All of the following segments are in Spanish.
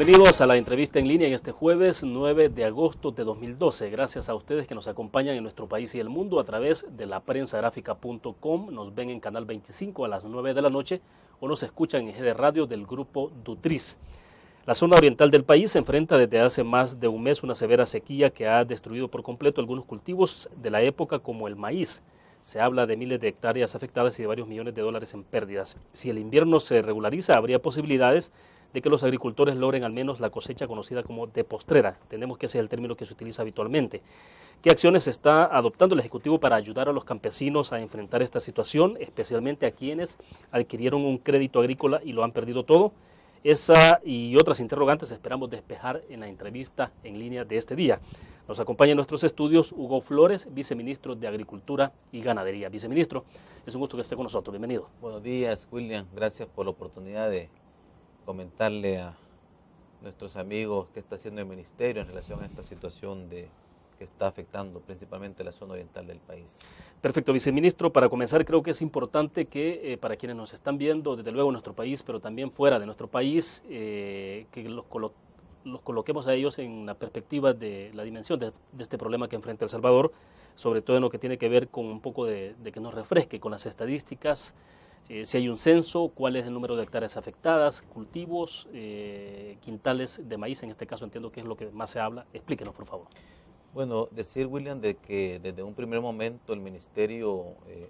Bienvenidos a la entrevista en línea en este jueves 9 de agosto de 2012. Gracias a ustedes que nos acompañan en nuestro país y el mundo a través de la prensagráfica.com. Nos ven en Canal 25 a las 9 de la noche o nos escuchan en GD Radio del grupo Dutriz. La zona oriental del país se enfrenta desde hace más de un mes una severa sequía que ha destruido por completo algunos cultivos de la época como el maíz. Se habla de miles de hectáreas afectadas y de varios millones de dólares en pérdidas. Si el invierno se regulariza, habría posibilidades de que los agricultores logren al menos la cosecha conocida como de postrera. Entendemos que ese es el término que se utiliza habitualmente. ¿Qué acciones está adoptando el Ejecutivo para ayudar a los campesinos a enfrentar esta situación, especialmente a quienes adquirieron un crédito agrícola y lo han perdido todo? Esa y otras interrogantes esperamos despejar en la entrevista en línea de este día. Nos acompaña en nuestros estudios Hugo Flores, viceministro de Agricultura y Ganadería. Viceministro, es un gusto que esté con nosotros. Bienvenido. Buenos días, William. Gracias por la oportunidad de comentarle a nuestros amigos qué está haciendo el Ministerio en relación a esta situación que está afectando principalmente la zona oriental del país. Perfecto, viceministro. Para comenzar, creo que es importante que para quienes nos están viendo, desde luego en nuestro país, pero también fuera de nuestro país, que los coloquemos a ellos en la perspectiva de la dimensión de este problema que enfrenta El Salvador, sobre todo en lo que tiene que ver con un poco de que nos refresque con las estadísticas, si hay un censo, cuál es el número de hectáreas afectadas, cultivos, quintales de maíz, en este caso entiendo que es lo que más se habla. Explíquenos, por favor. Bueno, decir, William, de que desde un primer momento el Ministerio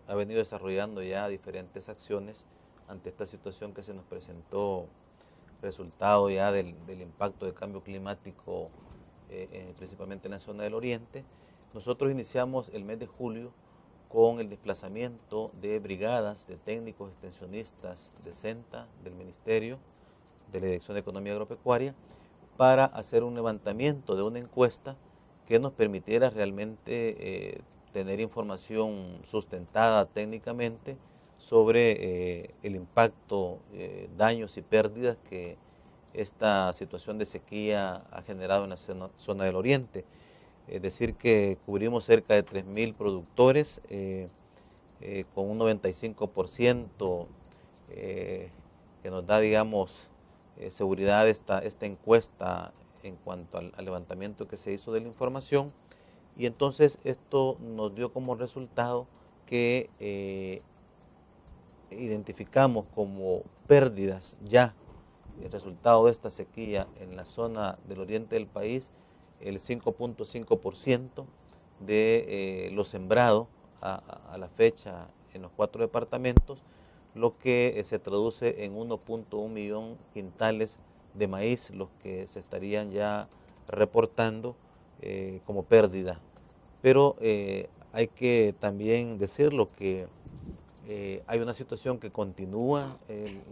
ha venido desarrollando ya diferentes acciones ante esta situación que se nos presentó, resultado ya del impacto del cambio climático, principalmente en la zona del oriente. Nosotros iniciamos el mes de julio con el desplazamiento de brigadas de técnicos extensionistas de CENTA, del Ministerio, de la Dirección de Economía Agropecuaria, para hacer un levantamiento de una encuesta que nos permitiera realmente tener información sustentada técnicamente sobre el impacto, daños y pérdidas que esta situación de sequía ha generado en la zona del oriente. Es decir, que cubrimos cerca de 3.000 productores con un 95% que nos da, digamos, seguridad esta encuesta en cuanto al levantamiento que se hizo de la información. Y entonces esto nos dio como resultado que identificamos como pérdidas ya el resultado de esta sequía en la zona del oriente del país el 5.5% de lo sembrado a la fecha en los 4 departamentos, lo que se traduce en 1.1 millón quintales de maíz, los que se estarían ya reportando como pérdida. Pero hay que también decirlo que hay una situación que continúa,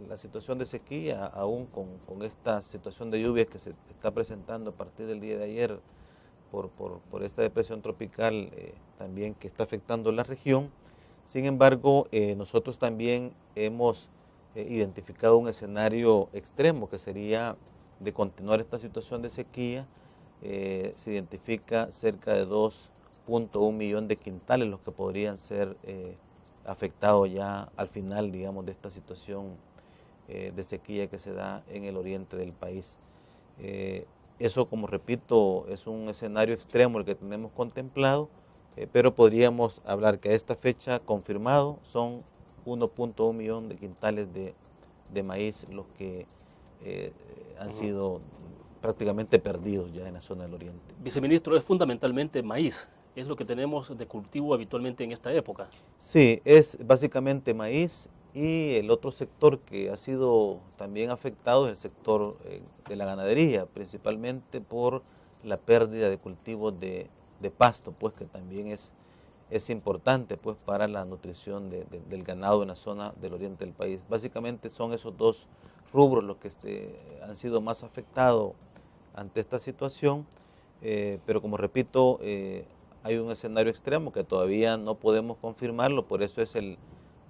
la situación de sequía, aún con esta situación de lluvias que se está presentando a partir del día de ayer por esta depresión tropical también que está afectando la región. Sin embargo, nosotros también hemos identificado un escenario extremo que sería de continuar esta situación de sequía. Se identifica cerca de 2.1 millón de quintales los que podrían ser afectado ya al final, digamos, de esta situación de sequía que se da en el oriente del país. Eso, como repito, es un escenario extremo el que tenemos contemplado, pero podríamos hablar que a esta fecha confirmado son 1.1 millón de quintales de maíz los que han sido prácticamente perdidos ya en la zona del oriente. Viceministro, es fundamentalmente maíz. ¿Es lo que tenemos de cultivo habitualmente en esta época? Sí, es básicamente maíz, y el otro sector que ha sido también afectado es el sector de la ganadería, principalmente por la pérdida de cultivos de pasto, pues que también es importante pues para la nutrición del ganado en la zona del oriente del país. Básicamente son esos dos rubros los que han sido más afectados ante esta situación, pero como repito, hay un escenario extremo que todavía no podemos confirmarlo, por eso es el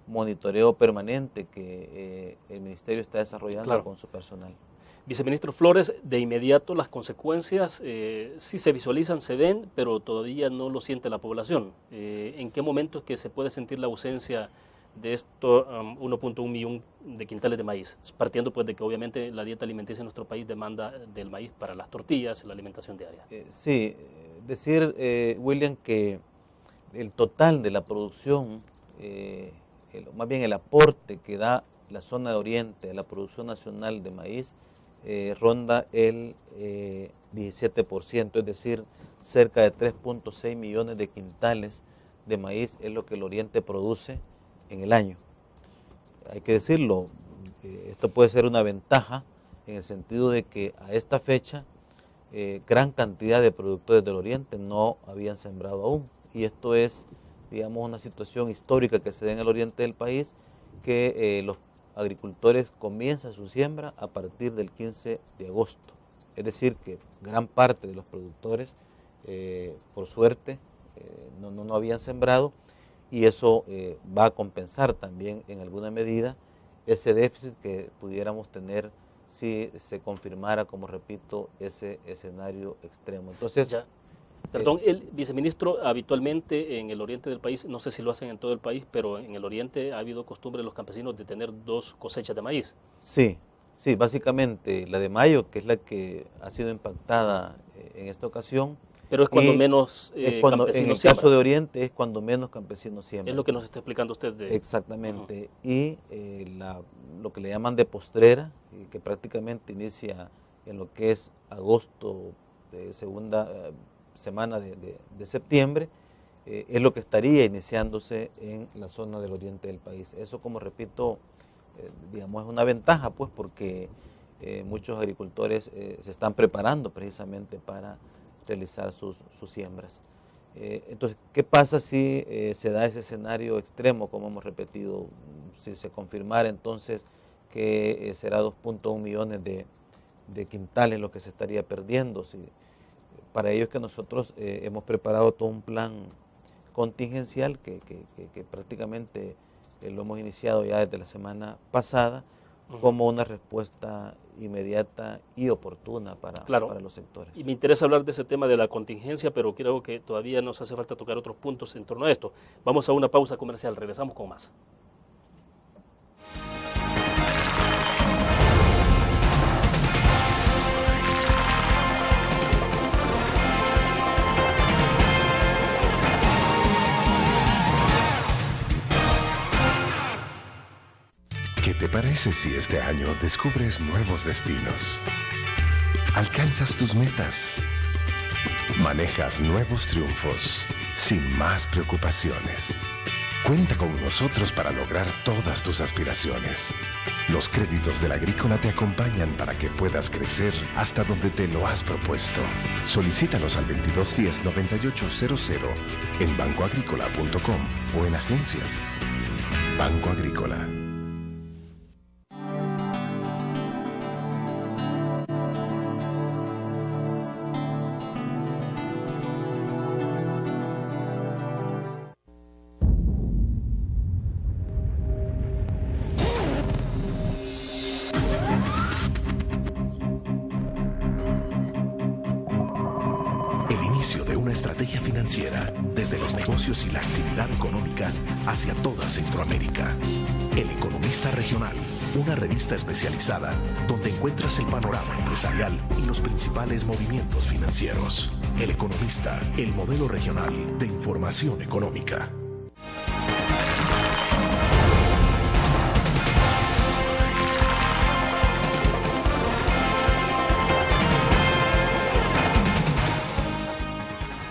monitoreo permanente que el Ministerio está desarrollando con su personal. Viceministro Flores, de inmediato las consecuencias sí se visualizan, se ven, pero todavía no lo siente la población. ¿En qué momento es que se puede sentir la ausencia de estos 1.1 millón de quintales de maíz, partiendo pues de que obviamente la dieta alimenticia en nuestro país demanda del maíz para las tortillas, la alimentación diaria. Sí, decir, William, que el total de la producción, más bien el aporte que da la zona de Oriente a la producción nacional de maíz, ronda el 17%, es decir, cerca de 3.6 millones de quintales de maíz es lo que el Oriente produce en el año. Hay que decirlo, esto puede ser una ventaja en el sentido de que a esta fecha gran cantidad de productores del Oriente no habían sembrado aún. Y esto es, digamos, una situación histórica que se da en el oriente del país, que los agricultores comienzan su siembra a partir del 15 de agosto. Es decir, que gran parte de los productores, por suerte, no habían sembrado, y eso va a compensar también en alguna medida ese déficit que pudiéramos tener si se confirmara, como repito, ese escenario extremo. Entonces, ya. Perdón, el viceministro, habitualmente en el oriente del país, no sé si lo hacen en todo el país, pero en el oriente ha habido costumbre de los campesinos de tener 2 cosechas de maíz. sí, básicamente la de mayo, que es la que ha sido impactada en esta ocasión. Pero es cuando Y menos es cuando, en campesinos el siembran. caso de Oriente, es cuando menos campesinos siembran. Es lo que nos está explicando usted. Exactamente. Y lo que le llaman de postrera, que prácticamente inicia en lo que es agosto, de segunda semana de septiembre, es lo que estaría iniciándose en la zona del oriente del país. Eso, como repito, digamos, es una ventaja, pues, porque muchos agricultores se están preparando precisamente para realizar sus siembras. Entonces, ¿qué pasa si se da ese escenario extremo, como hemos repetido? Si se confirmara entonces que será 2.1 millones de quintales lo que se estaría perdiendo. Para ello es que nosotros hemos preparado todo un plan contingencial que prácticamente lo hemos iniciado ya desde la semana pasada, como una respuesta inmediata y oportuna para los sectores. Y me interesa hablar de ese tema de la contingencia, pero creo que todavía nos hace falta tocar otros puntos en torno a esto. Vamos a una pausa comercial, regresamos con más. ¿Qué te parece si este año descubres nuevos destinos? Alcanzas tus metas. Manejas nuevos triunfos sin más preocupaciones. Cuenta con nosotros para lograr todas tus aspiraciones. Los créditos de la Agrícola te acompañan para que puedas crecer hasta donde te lo has propuesto. Solicítalos al 2210-9800 en bancoagricola.com o en agencias. Banco Agrícola. Estrategia financiera desde los negocios y la actividad económica hacia toda Centroamérica. El Economista Regional, una revista especializada donde encuentras el panorama empresarial y los principales movimientos financieros. El Economista, el modelo regional de información económica.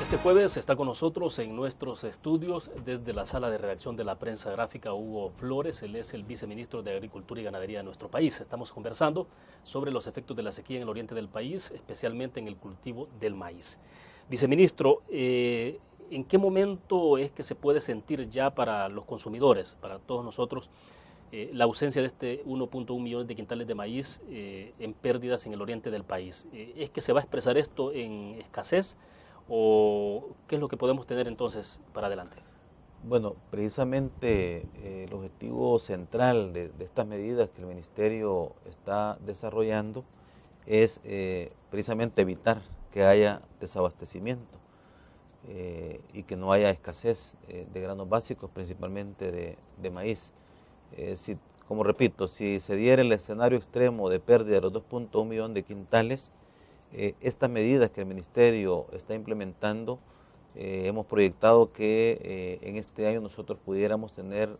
Este jueves está con nosotros en nuestros estudios desde la sala de redacción de la prensa gráfica Hugo Flores. Él es el viceministro de Agricultura y Ganadería de nuestro país. Estamos conversando sobre los efectos de la sequía en el oriente del país, especialmente en el cultivo del maíz. Viceministro, ¿en qué momento es que se puede sentir ya para los consumidores, para todos nosotros, la ausencia de este 1.1 millones de quintales de maíz en pérdidas en el oriente del país? ¿Es que se va a expresar esto en escasez o qué es lo que podemos tener entonces para adelante? Bueno, precisamente el objetivo central de estas medidas que el Ministerio está desarrollando es precisamente evitar que haya desabastecimiento y que no haya escasez de granos básicos, principalmente de maíz. Como repito, si se diera el escenario extremo de pérdida de los 2.1 millones de quintales, estas medidas que el Ministerio está implementando, hemos proyectado que en este año nosotros pudiéramos tener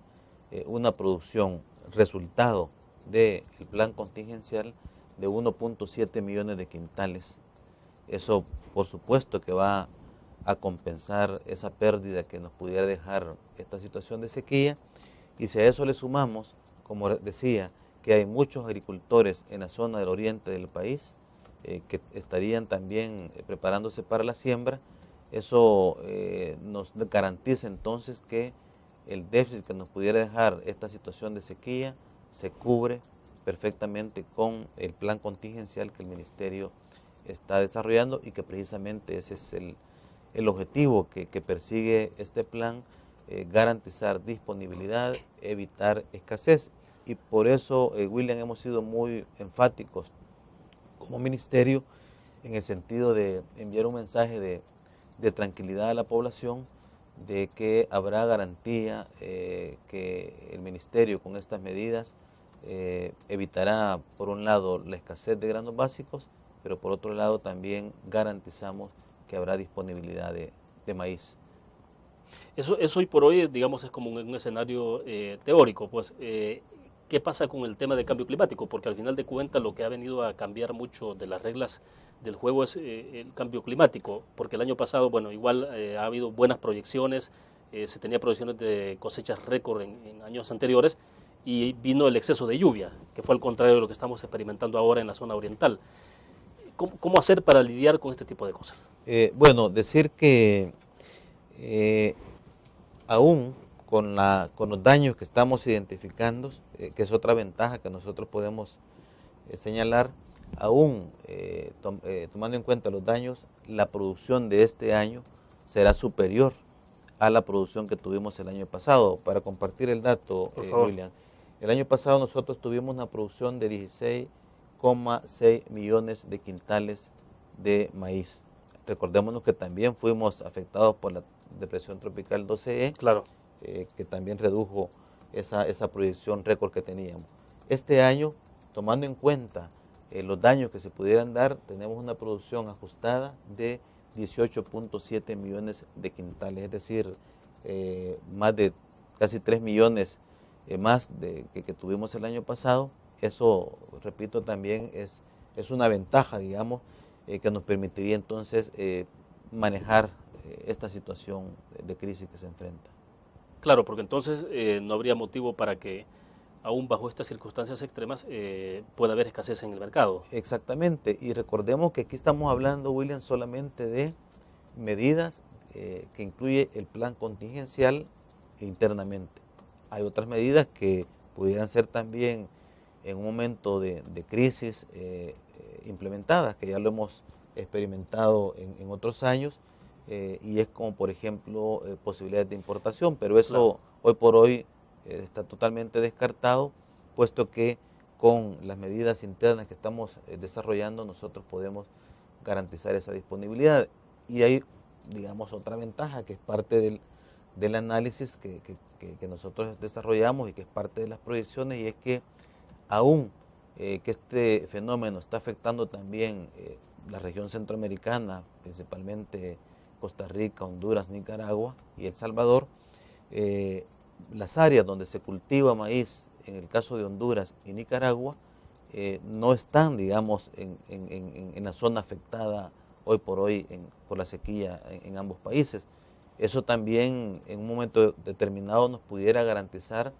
una producción resultado del plan contingencial de 1.7 millones de quintales. Eso, por supuesto, que va a compensar esa pérdida que nos pudiera dejar esta situación de sequía. Y si a eso le sumamos, como decía, que hay muchos agricultores en la zona del oriente del país que estarían también preparándose para la siembra, eso nos garantiza entonces que el déficit que nos pudiera dejar esta situación de sequía se cubre perfectamente con el plan contingencial que el Ministerio está desarrollando y que precisamente ese es el objetivo que persigue este plan, garantizar disponibilidad, evitar escasez. Y por eso, William, hemos sido muy enfáticos como ministerio en el sentido de enviar un mensaje de tranquilidad a la población, de que habrá garantía, que el ministerio con estas medidas evitará, por un lado, la escasez de granos básicos, pero por otro lado también garantizamos que habrá disponibilidad de maíz. Eso hoy por hoy, digamos, es como un escenario teórico, pues. ¿Qué pasa con el tema de cambio climático? Porque al final de cuentas lo que ha venido a cambiar mucho de las reglas del juego es el cambio climático, porque el año pasado, bueno, igual ha habido buenas proyecciones, se tenía proyecciones de cosechas récord en años anteriores, y vino el exceso de lluvia, que fue al contrario de lo que estamos experimentando ahora en la zona oriental. ¿Cómo hacer para lidiar con este tipo de cosas? Bueno, decir que aún con los daños que estamos identificando, que es otra ventaja que nosotros podemos señalar, aún tomando en cuenta los daños, la producción de este año será superior a la producción que tuvimos el año pasado. Para compartir el dato, William, el año pasado nosotros tuvimos una producción de 16,6 millones de quintales de maíz. Recordémonos que también fuimos afectados por la depresión tropical 12E, claro, que también redujo esa proyección récord que teníamos. Este año, tomando en cuenta los daños que se pudieran dar, tenemos una producción ajustada de 18.7 millones de quintales, es decir, más de casi 3 millones más que tuvimos el año pasado. Eso, repito, también es una ventaja, digamos, que nos permitiría entonces manejar esta situación de crisis que se enfrenta. Claro, porque entonces no habría motivo para que, aún bajo estas circunstancias extremas, pueda haber escasez en el mercado. Exactamente, y recordemos que aquí estamos hablando, William, solamente de medidas que incluye el plan contingencial internamente. Hay otras medidas que pudieran ser también en un momento de crisis implementadas, que ya lo hemos experimentado en otros años, y es como, por ejemplo, posibilidades de importación, pero eso claro, hoy por hoy está totalmente descartado, puesto que con las medidas internas que estamos desarrollando nosotros podemos garantizar esa disponibilidad. Y hay, digamos, otra ventaja que es parte del análisis que nosotros desarrollamos y que es parte de las proyecciones, y es que aún que este fenómeno está afectando también la región centroamericana, principalmente Costa Rica, Honduras, Nicaragua y El Salvador, las áreas donde se cultiva maíz, en el caso de Honduras y Nicaragua, no están, digamos, en la zona afectada hoy por hoy por la sequía en ambos países. Eso también en un momento determinado nos pudiera garantizar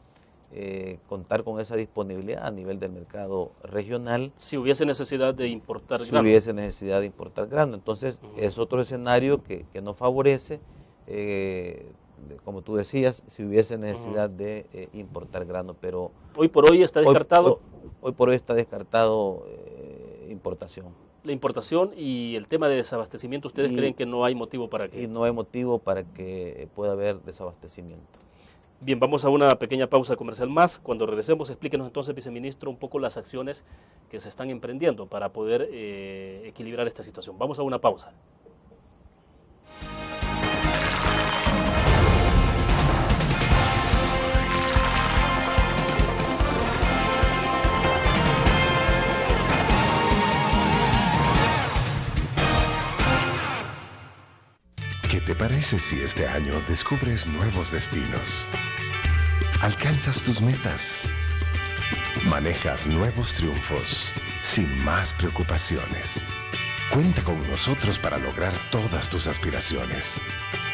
contar con esa disponibilidad a nivel del mercado regional. Si hubiese necesidad de importar grano. Si hubiese necesidad de importar grano. Entonces, es otro escenario que nos favorece, como tú decías, si hubiese necesidad de importar grano. Pero hoy por hoy está descartado. Hoy por hoy está descartado importación. La importación y el tema de desabastecimiento, ¿ustedes creen que no hay motivo para que? Y no hay motivo para que pueda haber desabastecimiento. Bien, vamos a una pequeña pausa comercial más. Cuando regresemos, explíquenos entonces, viceministro, un poco las acciones que se están emprendiendo para poder equilibrar esta situación. Vamos a una pausa. ¿Qué te parece si este año descubres nuevos destinos? Alcanzas tus metas. Manejas nuevos triunfos sin más preocupaciones. Cuenta con nosotros para lograr todas tus aspiraciones.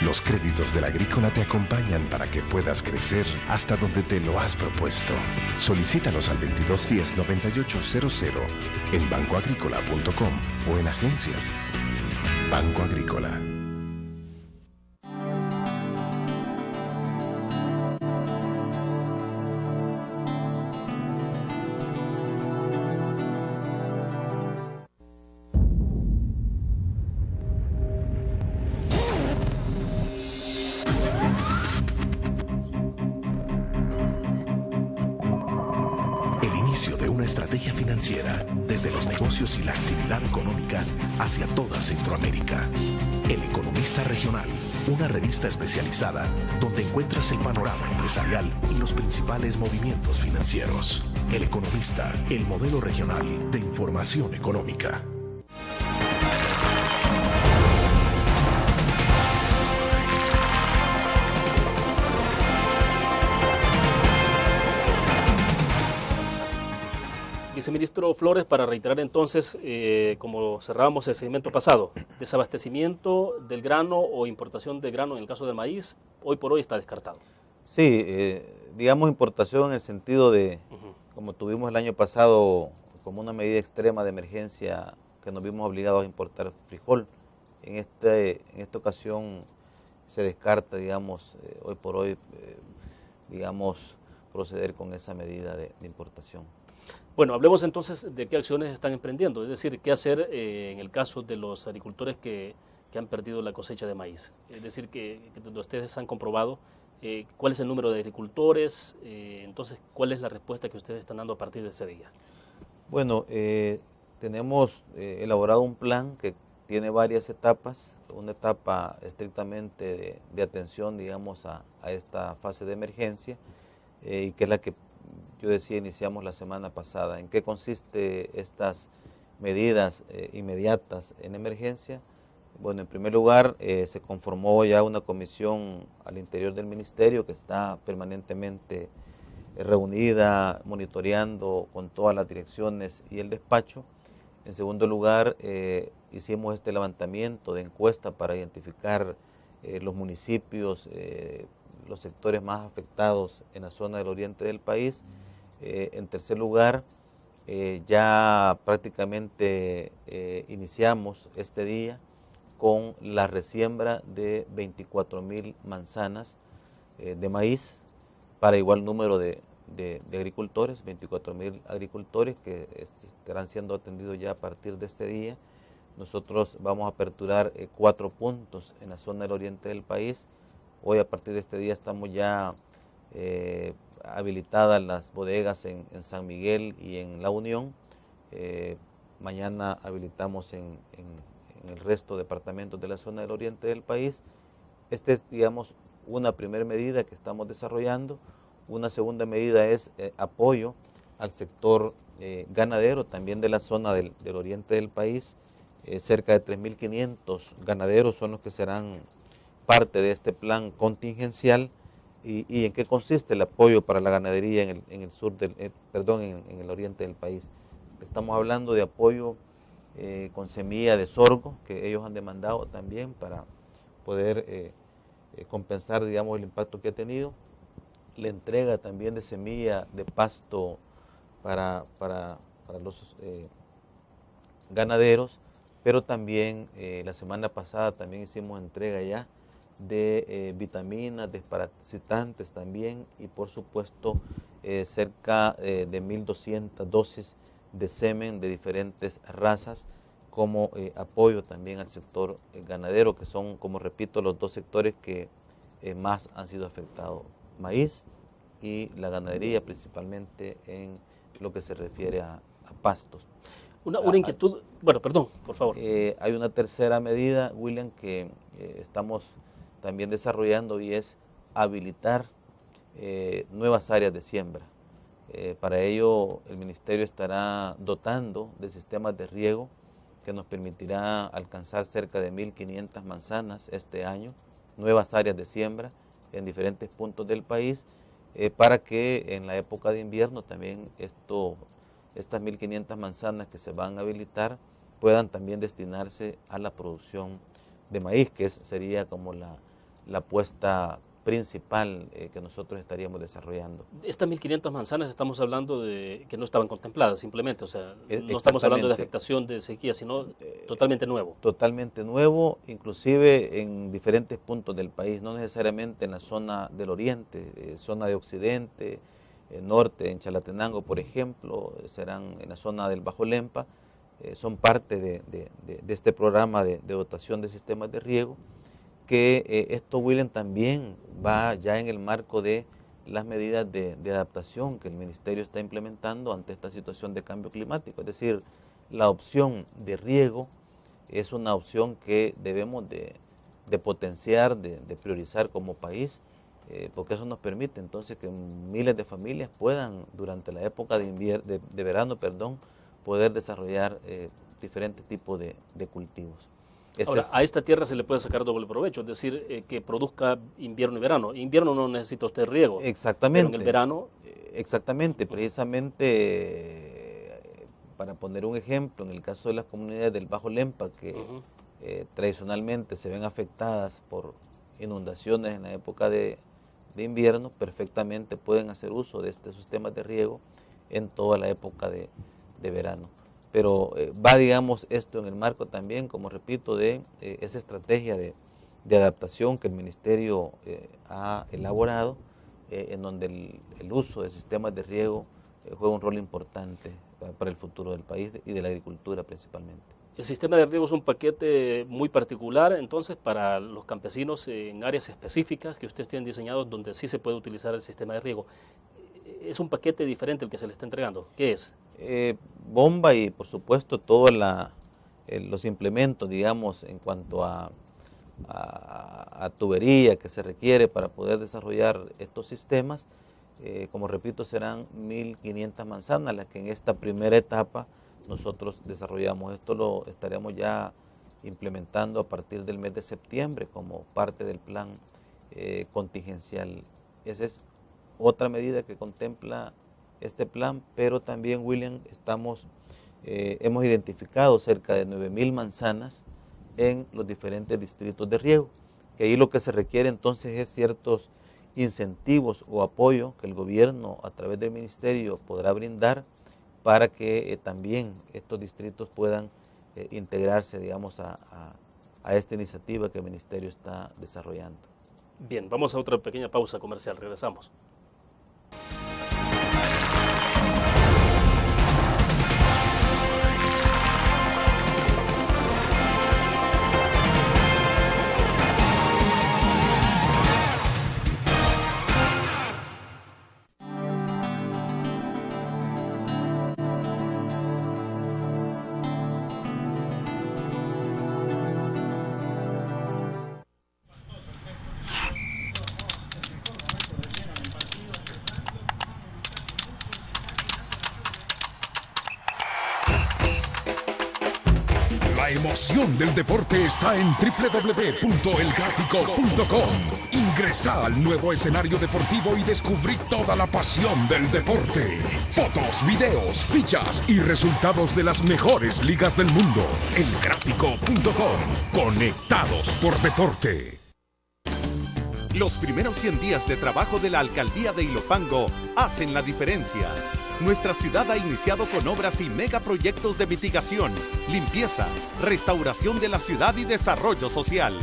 Los créditos del Agrícola te acompañan para que puedas crecer hasta donde te lo has propuesto. Solicítalos al 2210-9800 en bancoagrícola.com o en agencias. Banco Agrícola. De una estrategia financiera desde los negocios y la actividad económica hacia toda Centroamérica. El Economista Regional, una revista especializada donde encuentras el panorama empresarial y los principales movimientos financieros. El Economista, el modelo regional de información económica. Viceministro Flores, para reiterar entonces, como cerrábamos el segmento pasado, desabastecimiento del grano o importación de grano en el caso del maíz, hoy por hoy está descartado. Sí, digamos importación en el sentido de, como tuvimos el año pasado, como una medida extrema de emergencia que nos vimos obligados a importar frijol. En esta ocasión se descarta, digamos, hoy por hoy, digamos, proceder con esa medida de importación. Bueno, hablemos entonces de qué acciones están emprendiendo, es decir, qué hacer en el caso de los agricultores que han perdido la cosecha de maíz. Es decir, que donde ustedes han comprobado cuál es el número de agricultores, entonces cuál es la respuesta que ustedes están dando a partir de ese día. Bueno, tenemos elaborado un plan que tiene varias etapas, una etapa estrictamente de atención, digamos, a esta fase de emergencia y que es la que yo decía, iniciamos la semana pasada. ¿En qué consiste estas medidas inmediatas en emergencia? Bueno, en primer lugar, se conformó ya una comisión al interior del ministerio que está permanentemente reunida, monitoreando con todas las direcciones y el despacho. En segundo lugar, hicimos este levantamiento de encuesta para identificar los municipios, los sectores más afectados en la zona del oriente del país. En tercer lugar, ya prácticamente iniciamos este día con la resiembra de 24,000 manzanas de maíz para igual número de agricultores, 24,000 agricultores que estarán siendo atendidos ya a partir de este día. Nosotros vamos a aperturar 4 puntos en la zona del oriente del país. Hoy a partir de este día estamos ya habilitadas las bodegas en San Miguel y en La Unión. Mañana habilitamos en el resto de departamentos de la zona del oriente del país. Esta es, digamos, una primera medida que estamos desarrollando. Una segunda medida es apoyo al sector ganadero, también de la zona del oriente del país. Cerca de 3.500 ganaderos son los que serán parte de este plan contingencial. ¿Y en qué consiste el apoyo para la ganadería en el sur en el oriente del país? Estamos hablando de apoyo con semilla de sorgo, que ellos han demandado también para poder compensar, digamos, el impacto que ha tenido. La entrega también de semilla de pasto para los ganaderos, pero también la semana pasada también hicimos entrega ya de vitaminas, desparasitantes también y por supuesto cerca de 1.200 dosis de semen de diferentes razas como apoyo también al sector ganadero, que son, como repito, los dos sectores que más han sido afectados, maíz y la ganadería, principalmente en lo que se refiere a pastos. Una inquietud, bueno, perdón, por favor. Hay una tercera medida, William, que estamos también desarrollando y es habilitar nuevas áreas de siembra. Para ello el ministerio estará dotando de sistemas de riego que nos permitirá alcanzar cerca de 1.500 manzanas este año, nuevas áreas de siembra en diferentes puntos del país, para que en la época de invierno también estas 1.500 manzanas que se van a habilitar puedan también destinarse a la producción de maíz, que sería como la apuesta principal que nosotros estaríamos desarrollando. Estas 1.500 manzanas estamos hablando de que no estaban contempladas simplemente, o sea, no estamos hablando de afectación de sequía, sino totalmente nuevo. Totalmente nuevo, inclusive en diferentes puntos del país, no necesariamente en la zona del oriente, zona de occidente, norte, en Chalatenango, por ejemplo, serán en la zona del Bajo Lempa, son parte de este programa de dotación de sistemas de riego, que esto, William, también va ya en el marco de las medidas de adaptación que el Ministerio está implementando ante esta situación de cambio climático. Es decir, la opción de riego es una opción que debemos de potenciar, de priorizar como país, porque eso nos permite entonces que miles de familias puedan, durante la época de verano, poder desarrollar diferentes tipos de cultivos. Ahora, a esta tierra se le puede sacar doble provecho, es decir, que produzca invierno y verano. Invierno no necesita usted riego. Exactamente. Pero en el verano... Exactamente, precisamente para poner un ejemplo, en el caso de las comunidades del Bajo Lempa, que tradicionalmente se ven afectadas por inundaciones en la época de invierno, perfectamente pueden hacer uso de estos sistemas de riego en toda la época de verano. Pero va, digamos, esto en el marco también, como repito, de esa estrategia de adaptación que el Ministerio ha elaborado, en donde el uso de sistemas de riego juega un rol importante para el futuro del país y de la agricultura principalmente. El sistema de riego es un paquete muy particular, entonces, para los campesinos en áreas específicas que ustedes tienen diseñados donde sí se puede utilizar el sistema de riego. ¿Es un paquete diferente el que se le está entregando? ¿Qué es? Bomba y, por supuesto, todos los implementos, digamos, en cuanto a tubería que se requiere para poder desarrollar estos sistemas. Como repito, serán 1.500 manzanas las que en esta primera etapa nosotros desarrollamos. Esto lo estaremos ya implementando a partir del mes de septiembre como parte del plan contingencial. Esa es otra medida que contempla este plan, pero también, William, hemos identificado cerca de 9.000 manzanas en los diferentes distritos de riego, que ahí lo que se requiere entonces es ciertos incentivos o apoyo que el gobierno a través del ministerio podrá brindar para que también estos distritos puedan integrarse, digamos, a esta iniciativa que el ministerio está desarrollando. Bien, vamos a otra pequeña pausa comercial, regresamos. La emoción del deporte está en www.elgráfico.com. Ingresa al nuevo escenario deportivo y descubrí toda la pasión del deporte. Fotos, videos, fichas y resultados de las mejores ligas del mundo. Elgráfico.com. Conectados por deporte. Los primeros 100 días de trabajo de la Alcaldía de Ilopango hacen la diferencia. Nuestra ciudad ha iniciado con obras y megaproyectos de mitigación, limpieza, restauración de la ciudad y desarrollo social.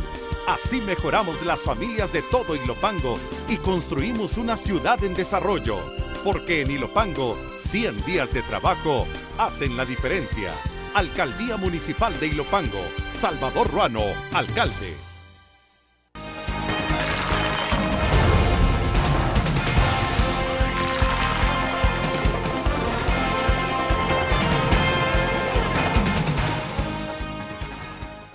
Así mejoramos las familias de todo Ilopango y construimos una ciudad en desarrollo. Porque en Ilopango, 100 días de trabajo hacen la diferencia. Alcaldía Municipal de Ilopango. Salvador Ruano, alcalde.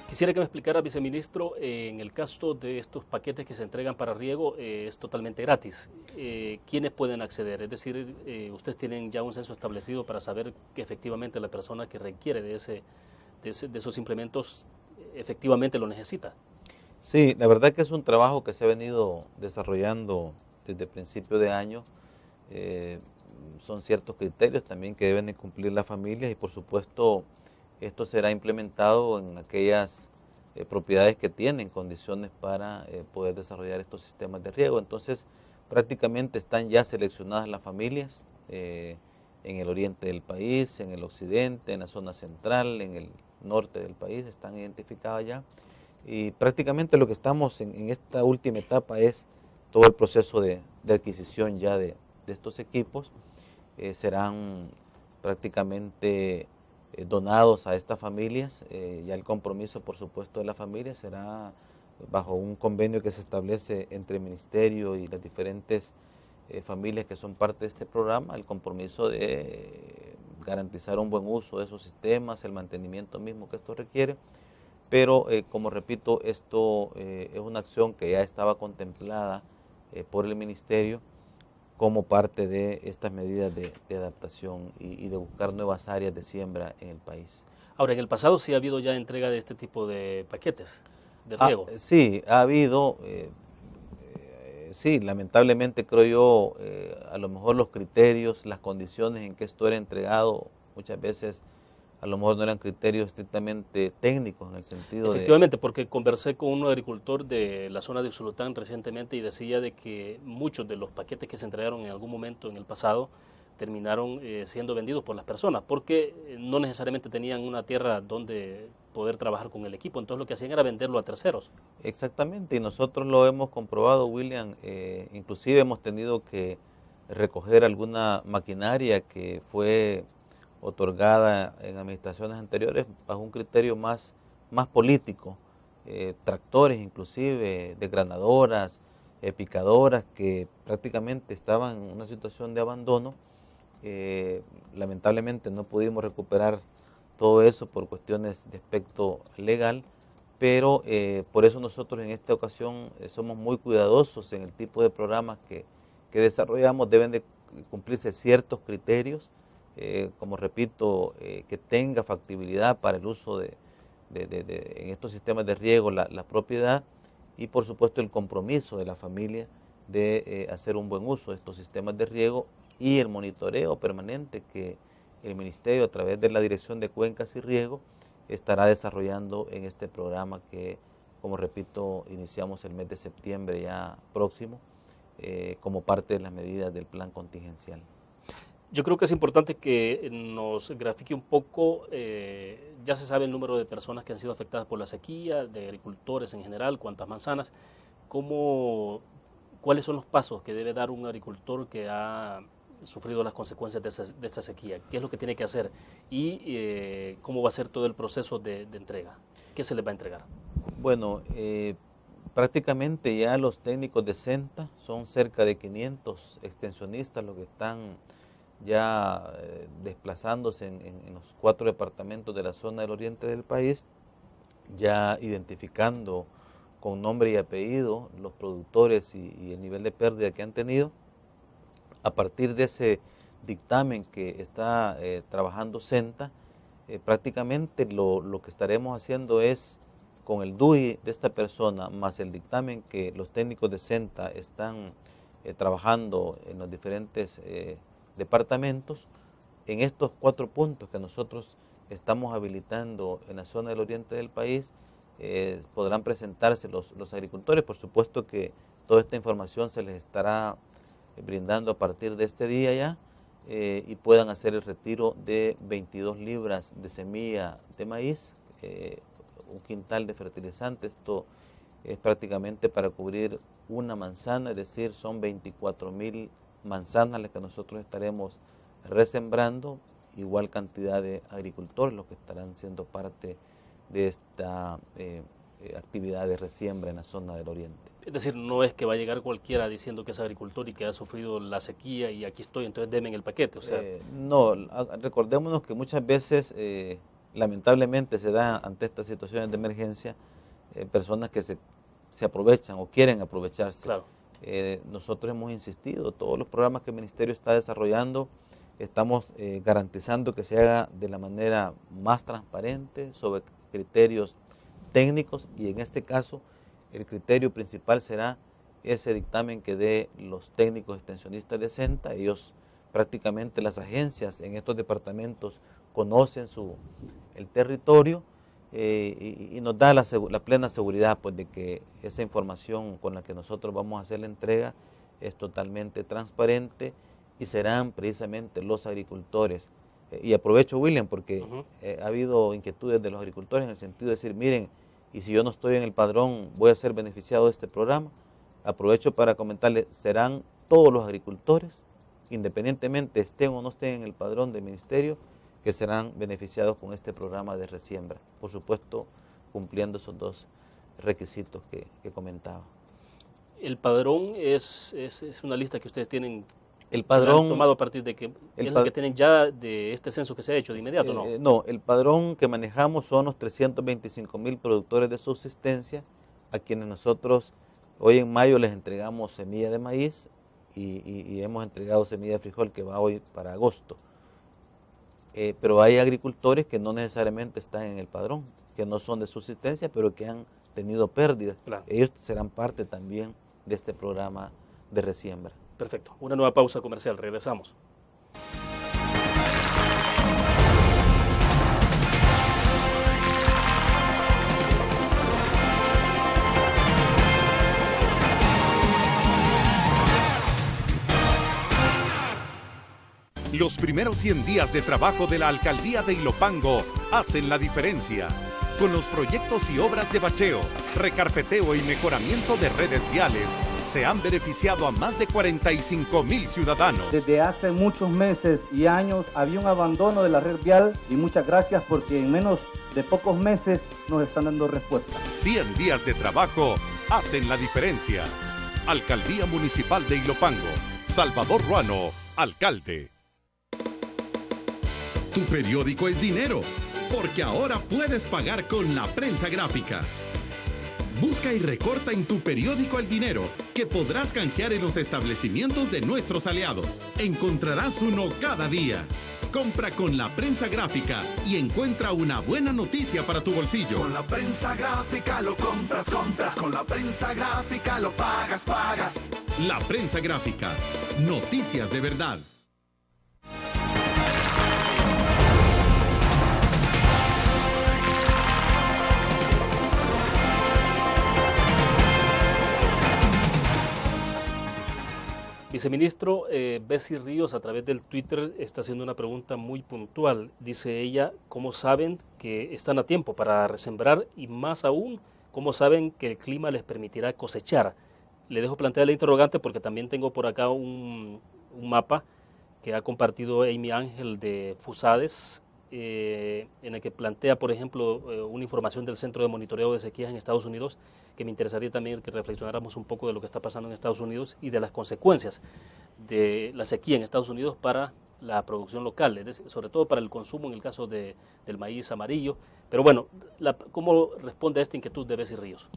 Quisiera que me explicara, viceministro, en el caso de estos paquetes que se entregan para riego, es totalmente gratis. ¿Quiénes pueden acceder? Es decir, ustedes tienen ya un censo establecido para saber que efectivamente la persona que requiere de de esos implementos efectivamente lo necesita. Sí, la verdad que es un trabajo que se ha venido desarrollando desde el principio de año. Son ciertos criterios también que deben de cumplir las familias y por supuesto esto será implementado en aquellas propiedades que tienen condiciones para poder desarrollar estos sistemas de riego. Entonces prácticamente están ya seleccionadas las familias en el oriente del país, en el occidente, en la zona central, en el norte del país, están identificadas ya. Y prácticamente lo que estamos en esta última etapa es todo el proceso de adquisición ya de estos equipos. Serán prácticamente donados a estas familias. Ya el compromiso, por supuesto, de la familia será bajo un convenio que se establece entre el ministerio y las diferentes familias que son parte de este programa, el compromiso de garantizar un buen uso de esos sistemas, el mantenimiento mismo que esto requiere. Pero, como repito, esto es una acción que ya estaba contemplada por el ministerio como parte de estas medidas de adaptación y de buscar nuevas áreas de siembra en el país. Ahora, en el pasado sí ha habido ya entrega de este tipo de paquetes de riego. Sí, ha habido, sí, lamentablemente creo yo, a lo mejor los criterios, las condiciones en que esto era entregado, muchas veces a lo mejor no eran criterios estrictamente técnicos en el sentido Efectivamente, porque conversé con un agricultor de la zona de Usulután recientemente y decía de que muchos de los paquetes que se entregaron en algún momento en el pasado terminaron siendo vendidos por las personas porque no necesariamente tenían una tierra donde poder trabajar con el equipo, entonces lo que hacían era venderlo a terceros. Exactamente, y nosotros lo hemos comprobado, William, inclusive hemos tenido que recoger alguna maquinaria que fue otorgada en administraciones anteriores bajo un criterio más político, tractores inclusive, desgranadoras, picadoras que prácticamente estaban en una situación de abandono. Lamentablemente no pudimos recuperar todo eso por cuestiones de aspecto legal, pero por eso nosotros en esta ocasión somos muy cuidadosos en el tipo de programas que desarrollamos. Deben de cumplirse ciertos criterios, como repito, que tenga factibilidad para el uso en estos sistemas de riego la propiedad y por supuesto el compromiso de la familia de hacer un buen uso de estos sistemas de riego y el monitoreo permanente que el Ministerio a través de la Dirección de Cuencas y Riego estará desarrollando en este programa que, como repito, iniciamos el mes de septiembre ya próximo como parte de las medidas del plan contingencial. Yo creo que es importante que nos grafique un poco, ya se sabe el número de personas que han sido afectadas por la sequía, de agricultores en general, cuántas manzanas, cuáles son los pasos que debe dar un agricultor que ha sufrido las consecuencias de esta sequía, qué es lo que tiene que hacer y cómo va a ser todo el proceso de entrega, qué se les va a entregar. Bueno, prácticamente ya los técnicos de SENTA son cerca de 500 extensionistas los que están ya desplazándose en los 4 departamentos de la zona del oriente del país, ya identificando con nombre y apellido los productores y el nivel de pérdida que han tenido. A partir de ese dictamen que está trabajando SENTA, prácticamente lo que estaremos haciendo es, con el DUI de esta persona, más el dictamen que los técnicos de SENTA están trabajando en los diferentes departamentos, en estos 4 puntos que nosotros estamos habilitando en la zona del oriente del país, podrán presentarse los agricultores. Por supuesto que toda esta información se les estará brindando a partir de este día ya y puedan hacer el retiro de 22 libras de semilla de maíz, un quintal de fertilizante. Esto es prácticamente para cubrir una manzana, es decir, son 24,000 manzanas las que nosotros estaremos resembrando, igual cantidad de agricultores los que estarán siendo parte de esta actividad de resiembra en la zona del oriente. Es decir, no es que va a llegar cualquiera diciendo que es agricultor y que ha sufrido la sequía y aquí estoy, entonces denme el paquete. O sea, no, recordémonos que muchas veces lamentablemente se da ante estas situaciones de emergencia personas que se aprovechan o quieren aprovecharse. Claro. Nosotros hemos insistido, todos los programas que el Ministerio está desarrollando estamos garantizando que se haga de la manera más transparente, sobre criterios técnicos, y en este caso el criterio principal será ese dictamen que dé los técnicos extensionistas de SENTA. Ellos, prácticamente las agencias en estos departamentos, conocen el territorio y nos da la plena seguridad, pues, de que esa información con la que nosotros vamos a hacer la entrega es totalmente transparente, y serán precisamente los agricultores. Y aprovecho, William, porque ha habido inquietudes de los agricultores en el sentido de decir, miren, y si yo no estoy en el padrón, ¿voy a ser beneficiado de este programa? Aprovecho para comentarles, serán todos los agricultores, independientemente estén o no estén en el padrón del ministerio, que serán beneficiados con este programa de resiembra. Por supuesto, cumpliendo esos dos requisitos que comentaba. El padrón es una lista que ustedes tienen. El padrón tomado a partir de que es la que tienen ya de este censo que se ha hecho de inmediato, ¿no? No, el padrón que manejamos son los 325,000 productores de subsistencia, a quienes nosotros hoy en mayo les entregamos semilla de maíz y hemos entregado semilla de frijol, que va hoy para agosto. Pero hay agricultores que no necesariamente están en el padrón, que no son de subsistencia, pero que han tenido pérdidas. Claro. Ellos serán parte también de este programa de resiembra. Perfecto. Una nueva pausa comercial. Regresamos. Los primeros 100 días de trabajo de la Alcaldía de Ilopango hacen la diferencia. Con los proyectos y obras de bacheo, recarpeteo y mejoramiento de redes viales, se han beneficiado a más de 45,000 ciudadanos. Desde hace muchos meses y años había un abandono de la red vial, y muchas gracias porque en menos de pocos meses nos están dando respuesta. 100 días de trabajo hacen la diferencia. Alcaldía Municipal de Ilopango. Salvador Ruano, alcalde. Tu periódico es dinero, porque ahora puedes pagar con la prensa gráfica. Busca y recorta en tu periódico el dinero, que podrás canjear en los establecimientos de nuestros aliados. Encontrarás uno cada día. Compra con la prensa gráfica y encuentra una buena noticia para tu bolsillo. Con la prensa gráfica lo compras. Con la prensa gráfica lo pagas. La prensa gráfica. Noticias de verdad. Viceministro, Bessie Ríos a través del Twitter está haciendo una pregunta muy puntual. Dice ella, ¿cómo saben que están a tiempo para resembrar? Y más aún, ¿cómo saben que el clima les permitirá cosechar? Le dejo plantear la interrogante porque también tengo por acá un mapa que ha compartido Amy Ángel de FUSADES, en el que plantea, por ejemplo, una información del Centro de Monitoreo de Sequías en Estados Unidos, que me interesaría también que reflexionáramos un poco de lo que está pasando en Estados Unidos y de las consecuencias de la sequía en Estados Unidos para la producción local, es decir, sobre todo para el consumo en el caso del maíz amarillo. Pero bueno, ¿cómo responde a esta inquietud de Bessie Ríos?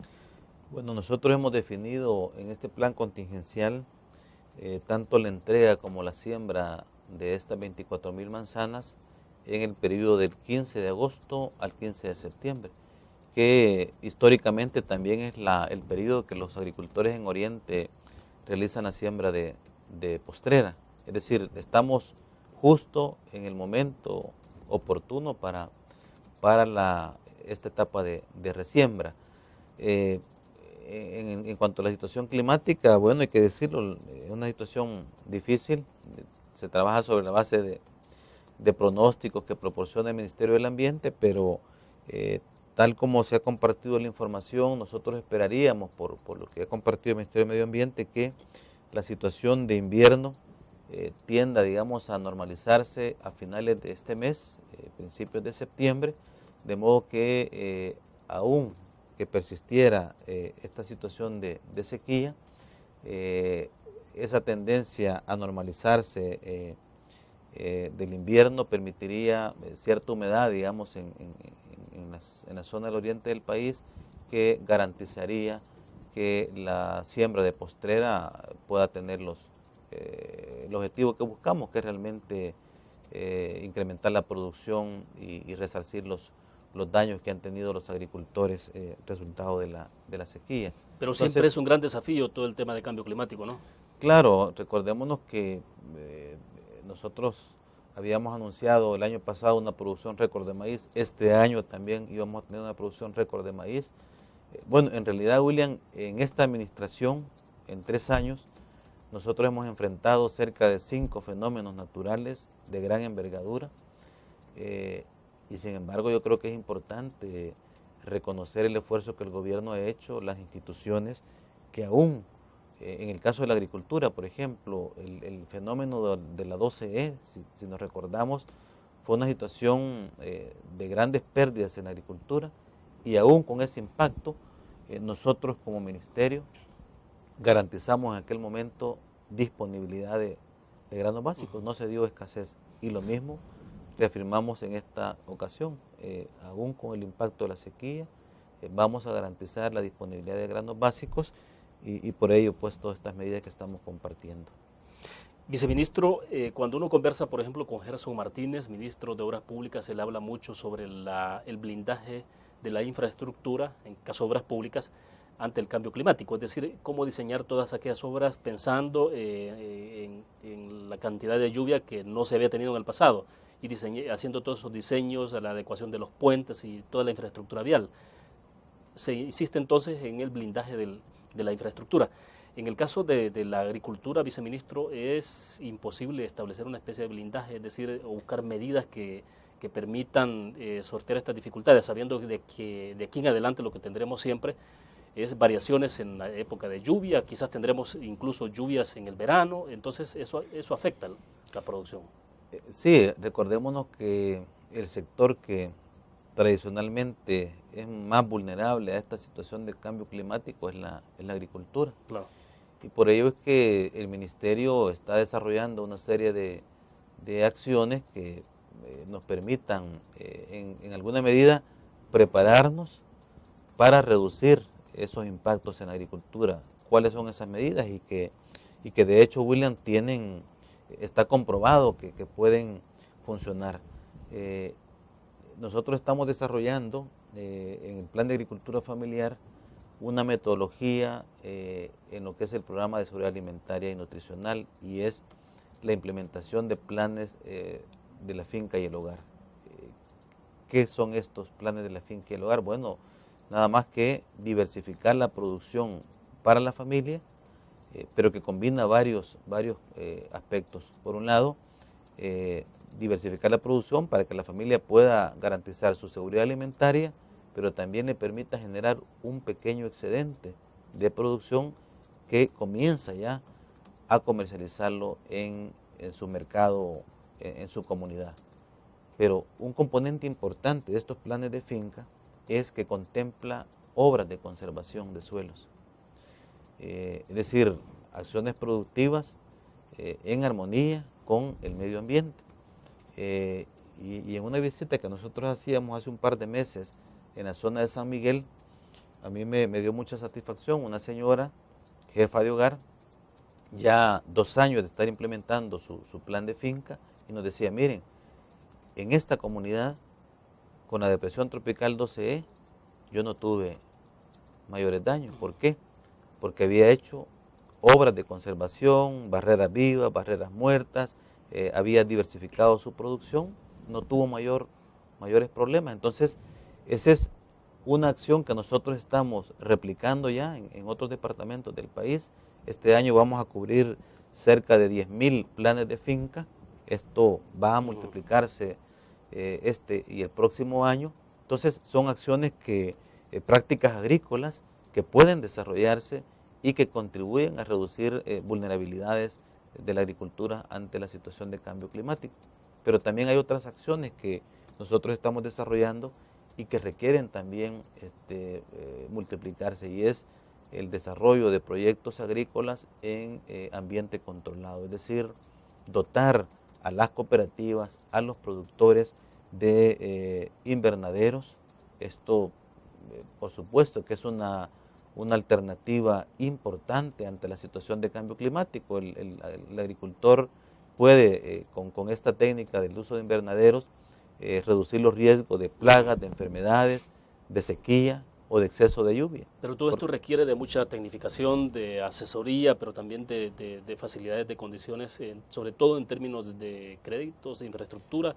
Bueno, nosotros hemos definido en este plan contingencial tanto la entrega como la siembra de estas 24,000 manzanas en el periodo del 15 de agosto al 15 de septiembre, que históricamente también es el periodo que los agricultores en Oriente realizan la siembra de postrera. Es decir, estamos justo en el momento oportuno para esta etapa de resiembra. En cuanto a la situación climática, bueno, hay que decirlo, es una situación difícil. Se trabaja sobre la base de pronósticos que proporciona el Ministerio del Ambiente, pero tal como se ha compartido la información, nosotros esperaríamos, por lo que ha compartido el Ministerio del Medio Ambiente, que la situación de invierno tienda, digamos, a normalizarse a finales de este mes, principios de septiembre, de modo que aún que persistiera esta situación de sequía, esa tendencia a normalizarse del invierno permitiría cierta humedad, digamos, en la zona del oriente del país, que garantizaría que la siembra de postrera pueda tener el objetivo que buscamos, que es realmente incrementar la producción y resarcir los daños que han tenido los agricultores resultado de la sequía. Pero siempre es un gran desafío todo el tema de cambio climático, ¿no? Claro, recordémonos que nosotros habíamos anunciado el año pasado una producción récord de maíz, este año también íbamos a tener una producción récord de maíz. Bueno, en realidad, William, en esta administración, en 3 años, nosotros hemos enfrentado cerca de 5 fenómenos naturales de gran envergadura y sin embargo yo creo que es importante reconocer el esfuerzo que el gobierno ha hecho, las instituciones, que aún en el caso de la agricultura, por ejemplo, el fenómeno de la 12E, si nos recordamos, fue una situación de grandes pérdidas en la agricultura y aún con ese impacto, nosotros como ministerio garantizamos en aquel momento disponibilidad de granos básicos, no se dio escasez y lo mismo reafirmamos en esta ocasión, aún con el impacto de la sequía, vamos a garantizar la disponibilidad de granos básicos y por ello pues todas estas medidas que estamos compartiendo. Viceministro, cuando uno conversa por ejemplo con Gerson Martínez, ministro de Obras Públicas, él habla mucho sobre el blindaje de la infraestructura, en caso de obras públicas, ante el cambio climático, es decir, cómo diseñar todas aquellas obras pensando en la cantidad de lluvia que no se había tenido en el pasado y haciendo todos esos diseños, la adecuación de los puentes y toda la infraestructura vial. Se insiste entonces en el blindaje de la infraestructura. En el caso de la agricultura, viceministro, es imposible establecer una especie de blindaje, es decir, o buscar medidas que permitan sortear estas dificultades, sabiendo que de aquí en adelante lo que tendremos siempre es variaciones en la época de lluvia, quizás tendremos incluso lluvias en el verano, entonces eso afecta la producción. Sí, recordémonos que el sector que tradicionalmente es más vulnerable a esta situación de cambio climático es la agricultura. Claro. Y por ello es que el ministerio está desarrollando una serie de acciones que nos permitan en alguna medida prepararnos para reducir esos impactos en la agricultura. ¿Cuáles son esas medidas? Y que de hecho, William, está comprobado que pueden funcionar. Nosotros estamos desarrollando en el Plan de Agricultura Familiar una metodología en lo que es el programa de seguridad alimentaria y nutricional y es la implementación de planes de la finca y el hogar. ¿Qué son estos planes de la finca y el hogar? Bueno, nada más que diversificar la producción para la familia, pero que combina varios aspectos. Por un lado, diversificar la producción para que la familia pueda garantizar su seguridad alimentaria, pero también le permita generar un pequeño excedente de producción que comienza ya a comercializarlo en su mercado, en su comunidad. Pero un componente importante de estos planes de finca es que contempla obras de conservación de suelos. Es decir, acciones productivas en armonía con el medio ambiente. Y en una visita que nosotros hacíamos hace un par de meses en la zona de San Miguel, a mí me dio mucha satisfacción. Una señora, jefa de hogar, ya 2 años de estar implementando su plan de finca, y nos decía, miren, en esta comunidad, con la depresión tropical 12E, yo no tuve mayores daños. ¿Por qué? Porque había hecho obras de conservación, barreras vivas, barreras muertas, había diversificado su producción, no tuvo mayores problemas. Entonces, esa es una acción que nosotros estamos replicando ya en otros departamentos del país. Este año vamos a cubrir cerca de 10.000 planes de finca. Esto va a multiplicarse este y el próximo año. Entonces, son acciones prácticas agrícolas que pueden desarrollarse y que contribuyen a reducir vulnerabilidades de la agricultura ante la situación de cambio climático. Pero también hay otras acciones que nosotros estamos desarrollando y que requieren también multiplicarse, y es el desarrollo de proyectos agrícolas en ambiente controlado, es decir, dotar a las cooperativas, a los productores de invernaderos. Esto, por supuesto, que es una alternativa importante ante la situación de cambio climático. El agricultor puede, con esta técnica del uso de invernaderos, reducir los riesgos de plagas, de enfermedades, de sequía o de exceso de lluvia. Pero todo esto requiere de mucha tecnificación, de asesoría, pero también de facilidades, de condiciones, sobre todo en términos de créditos, de infraestructura.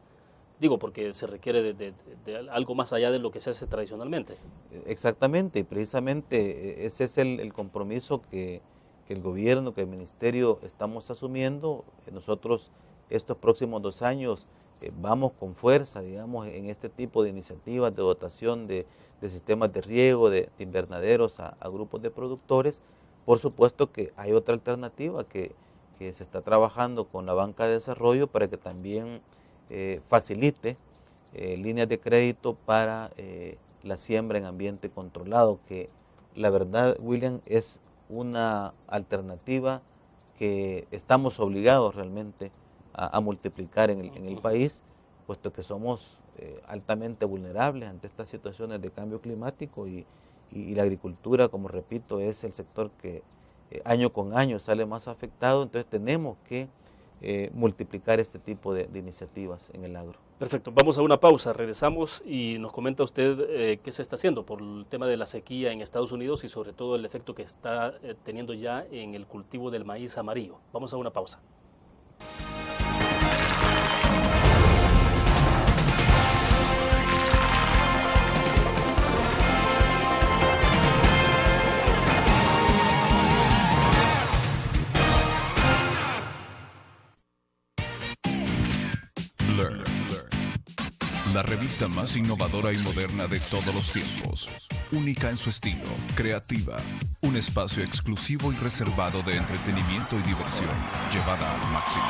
Digo, porque se requiere de algo más allá de lo que se hace tradicionalmente. Exactamente, y precisamente ese es el compromiso que el gobierno, que el ministerio estamos asumiendo. Nosotros estos próximos 2 años vamos con fuerza, digamos, en este tipo de iniciativas de dotación de sistemas de riego, de invernaderos a grupos de productores. Por supuesto que hay otra alternativa que se está trabajando con la banca de desarrollo para que también facilite líneas de crédito para la siembra en ambiente controlado, que la verdad, William, es una alternativa que estamos obligados realmente a multiplicar en el país, puesto que somos altamente vulnerables ante estas situaciones de cambio climático y la agricultura, como repito, es el sector que año con año sale más afectado. Entonces tenemos que multiplicar este tipo de iniciativas en el agro. Perfecto, vamos a una pausa, regresamos y nos comenta usted qué se está haciendo por el tema de la sequía en Estados Unidos y sobre todo el efecto que está teniendo ya en el cultivo del maíz amarillo. Vamos a una pausa. Blur, la revista más innovadora y moderna de todos los tiempos. Única en su estilo, creativa, un espacio exclusivo y reservado de entretenimiento y diversión, llevada al máximo.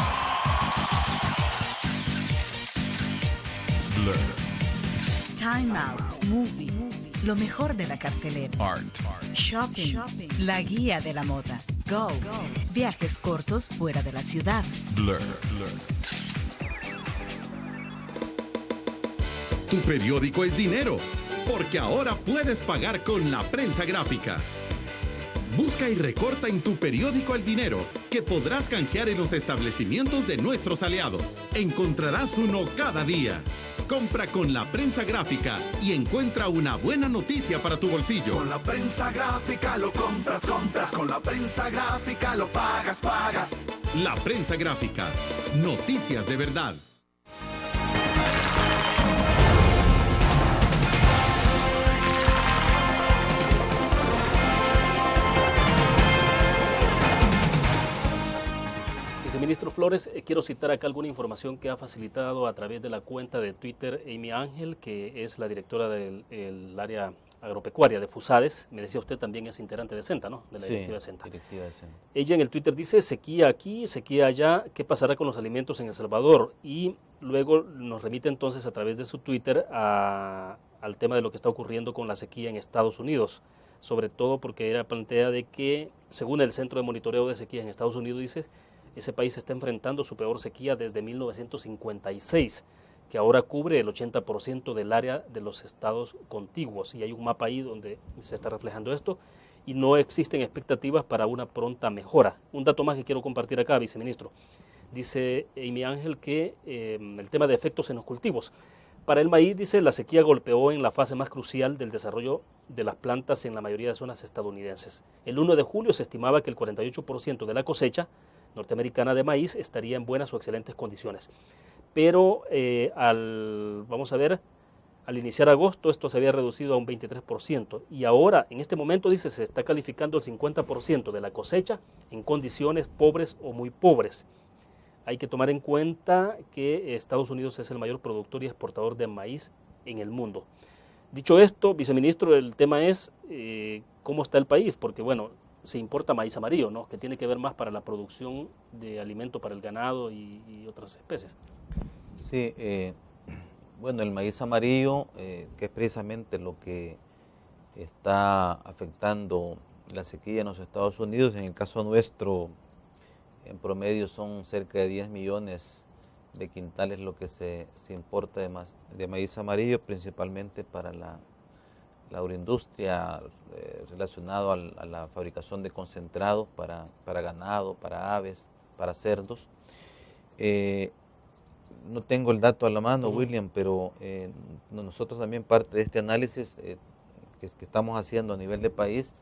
Blur. Time Out, Movie, lo mejor de la cartelera. Art. Shopping, la guía de la moda. Go, viajes cortos fuera de la ciudad. Blur. Tu periódico es dinero, porque ahora puedes pagar con la prensa gráfica. Busca y recorta en tu periódico el dinero que podrás canjear en los establecimientos de nuestros aliados. Encontrarás uno cada día. Compra con la prensa gráfica y encuentra una buena noticia para tu bolsillo. Con la prensa gráfica lo compras. Con la prensa gráfica lo pagas. La prensa gráfica. Noticias de verdad. Viceministro Flores, quiero citar acá alguna información que ha facilitado a través de la cuenta de Twitter Amy Ángel, que es la directora del área agropecuaria de FUSADES. Me decía usted también es integrante de SENTA, ¿no? De la directiva de SENTA. Directiva de SENTA. Ella en el Twitter dice, sequía aquí, sequía allá, ¿qué pasará con los alimentos en El Salvador? Y luego nos remite entonces a través de su Twitter al tema de lo que está ocurriendo con la sequía en Estados Unidos, sobre todo porque ella plantea de que, según el Centro de Monitoreo de Sequías en Estados Unidos, dice, ese país está enfrentando su peor sequía desde 1956, que ahora cubre el 80% del área de los estados contiguos. Y hay un mapa ahí donde se está reflejando esto y no existen expectativas para una pronta mejora. Un dato más que quiero compartir acá, viceministro. Dice Amy Ángel que el tema de efectos en los cultivos. Para el maíz, dice, la sequía golpeó en la fase más crucial del desarrollo de las plantas en la mayoría de zonas estadounidenses. El 1 de julio se estimaba que el 48% de la cosecha norteamericana de maíz estaría en buenas o excelentes condiciones. Pero vamos a ver, al iniciar agosto esto se había reducido a un 23% y ahora, en este momento, dice, se está calificando el 50% de la cosecha en condiciones pobres o muy pobres. Hay que tomar en cuenta que Estados Unidos es el mayor productor y exportador de maíz en el mundo. Dicho esto, viceministro, el tema es cómo está el país, porque bueno, se importa maíz amarillo, ¿no? Que tiene que ver más para la producción de alimento para el ganado y otras especies. Sí, bueno, el maíz amarillo, que es precisamente lo que está afectando la sequía en los Estados Unidos, en el caso nuestro, en promedio son cerca de 10 millones de quintales lo que se importa de maíz amarillo, principalmente para la agroindustria relacionado a la fabricación de concentrados para ganado, para aves, para cerdos. No tengo el dato a la mano, William, pero nosotros también parte de este análisis que estamos haciendo a nivel de país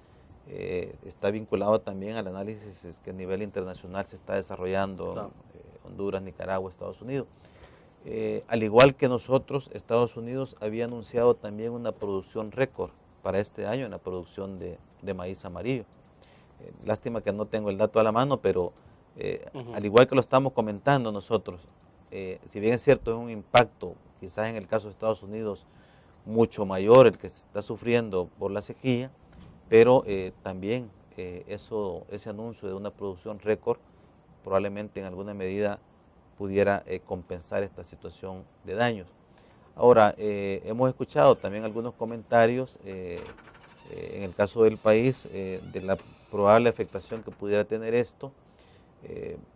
está vinculado también al análisis que a nivel internacional se está desarrollando, claro. Honduras, Nicaragua, Estados Unidos. Al igual que nosotros, Estados Unidos había anunciado también una producción récord para este año en la producción de maíz amarillo. Lástima que no tengo el dato a la mano, pero al igual que lo estamos comentando nosotros, si bien es cierto, es un impacto, quizás en el caso de Estados Unidos, mucho mayor el que se está sufriendo por la sequía, pero también ese anuncio de una producción récord probablemente en alguna medida pudiera compensar esta situación de daños. Ahora, hemos escuchado también algunos comentarios en el caso del país de la probable afectación que pudiera tener esto,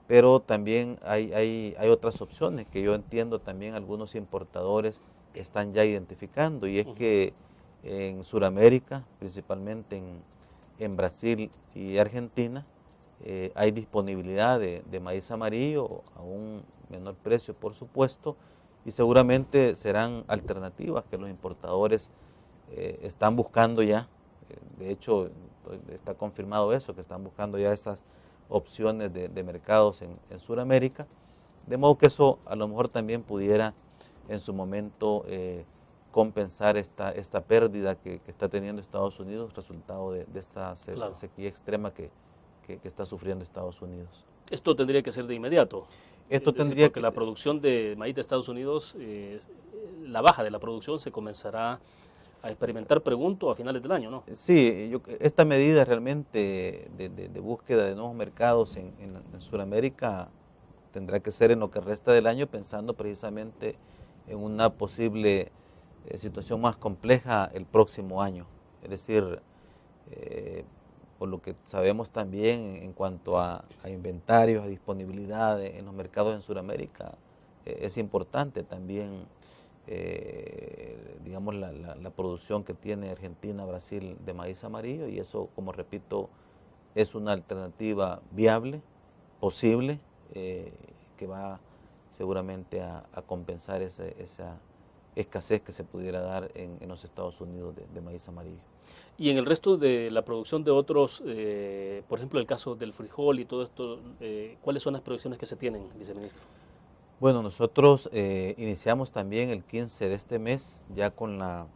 pero también hay otras opciones que yo entiendo también algunos importadores están ya identificando, y es que en Sudamérica, principalmente en Brasil y Argentina, hay disponibilidad de maíz amarillo a un menor precio, por supuesto, y seguramente serán alternativas que los importadores están buscando ya. De hecho, está confirmado eso, que están buscando ya estas opciones de mercados en Sudamérica, de modo que eso a lo mejor también pudiera en su momento compensar esta pérdida que está teniendo Estados Unidos, resultado de esta sequía extrema que está sufriendo Estados Unidos. Esto tendría que ser de inmediato. Esto tendría porque la producción de maíz de Estados Unidos, la baja de la producción se comenzará a experimentar, pregunto, a finales del año, ¿no? Sí, esta medida realmente de búsqueda de nuevos mercados en Sudamérica tendrá que ser en lo que resta del año, pensando precisamente en una posible situación más compleja el próximo año. Es decir, por lo que sabemos también en cuanto a inventarios, a disponibilidad en los mercados en Sudamérica, es importante también, digamos, la producción que tiene Argentina, Brasil de maíz amarillo, y eso, como repito, es una alternativa viable, posible, que va seguramente a compensar esa escasez que se pudiera dar en los Estados Unidos de maíz amarillo. Y en el resto de la producción de otros, por ejemplo, el caso del frijol y todo esto, ¿cuáles son las proyecciones que se tienen, viceministro? Bueno, nosotros iniciamos también el 15 de este mes ya con la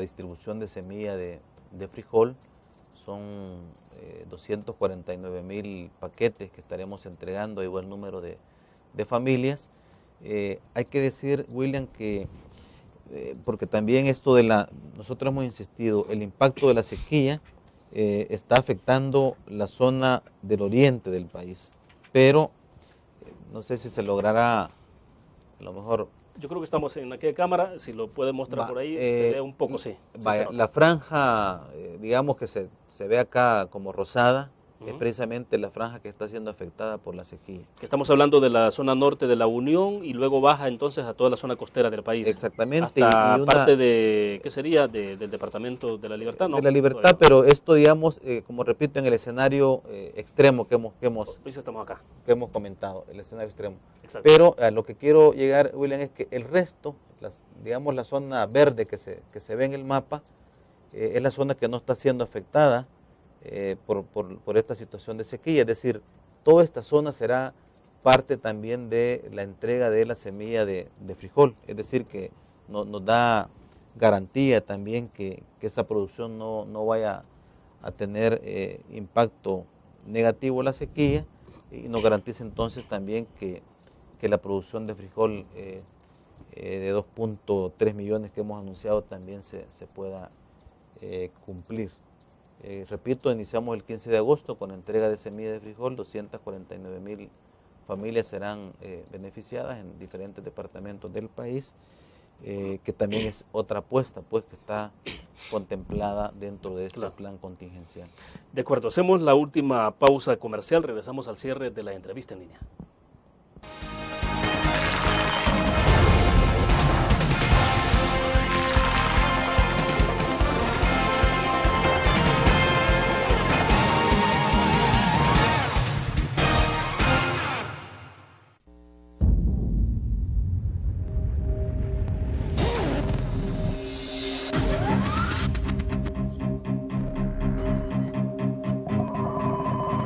distribución de semilla de frijol. Son 249,000 paquetes que estaremos entregando a igual número de familias. Hay que decir, William, que porque también esto nosotros hemos insistido, el impacto de la sequía está afectando la zona del oriente del país, pero no sé si se logrará, a lo mejor... Yo creo que estamos en aquella cámara, si lo puede mostrar por ahí, se ve un poco, sí. La franja, digamos que se ve acá como rosada, es precisamente la franja que está siendo afectada por la sequía. Estamos hablando de la zona norte de la Unión y luego baja entonces a toda la zona costera del país. Exactamente. Hasta parte de, ¿qué sería? Del Departamento de la Libertad, ¿no? De la Libertad, pero esto, digamos, como repito, en el escenario extremo que hemos comentado, el escenario extremo. Exacto. Pero a lo que quiero llegar, William, es que el resto, digamos la zona verde que se ve en el mapa, es la zona que no está siendo afectada por esta situación de sequía. Es decir, toda esta zona será parte también de la entrega de la semilla de frijol. Es decir, que nos da garantía también que esa producción no vaya a tener impacto negativo la sequía, y nos garantiza entonces también que la producción de frijol de 2.3 millones que hemos anunciado también se pueda cumplir. Repito, iniciamos el 15 de agosto con entrega de semilla de frijol. 249,000 familias serán beneficiadas en diferentes departamentos del país, que también es otra apuesta pues que está contemplada dentro de este plan contingencial. De acuerdo, hacemos la última pausa comercial, regresamos al cierre de la entrevista en línea.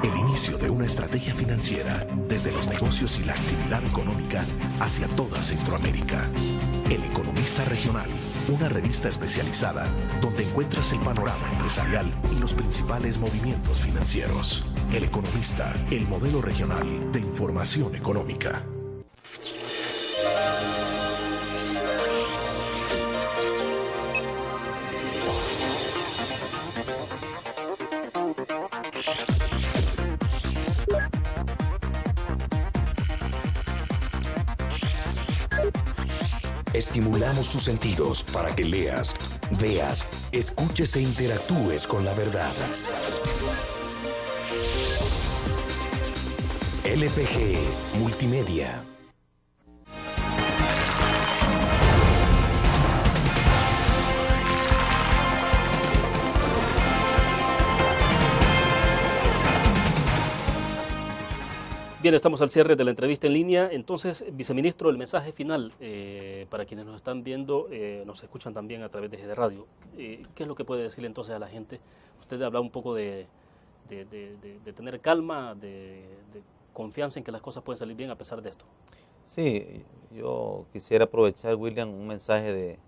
El inicio de una estrategia financiera desde los negocios y la actividad económica hacia toda Centroamérica. El Economista Regional, una revista especializada donde encuentras el panorama empresarial y los principales movimientos financieros. El Economista, el modelo regional de información económica. Estimulamos tus sentidos para que leas, veas, escuches e interactúes con la verdad. LPG Multimedia. Bien, estamos al cierre de la entrevista en línea. Entonces, viceministro, el mensaje final para quienes nos están viendo, nos escuchan también a través de GD Radio. ¿Qué es lo que puede decirle entonces a la gente? Usted habla un poco de tener calma, de confianza en que las cosas pueden salir bien a pesar de esto. Sí, yo quisiera aprovechar, William, un mensaje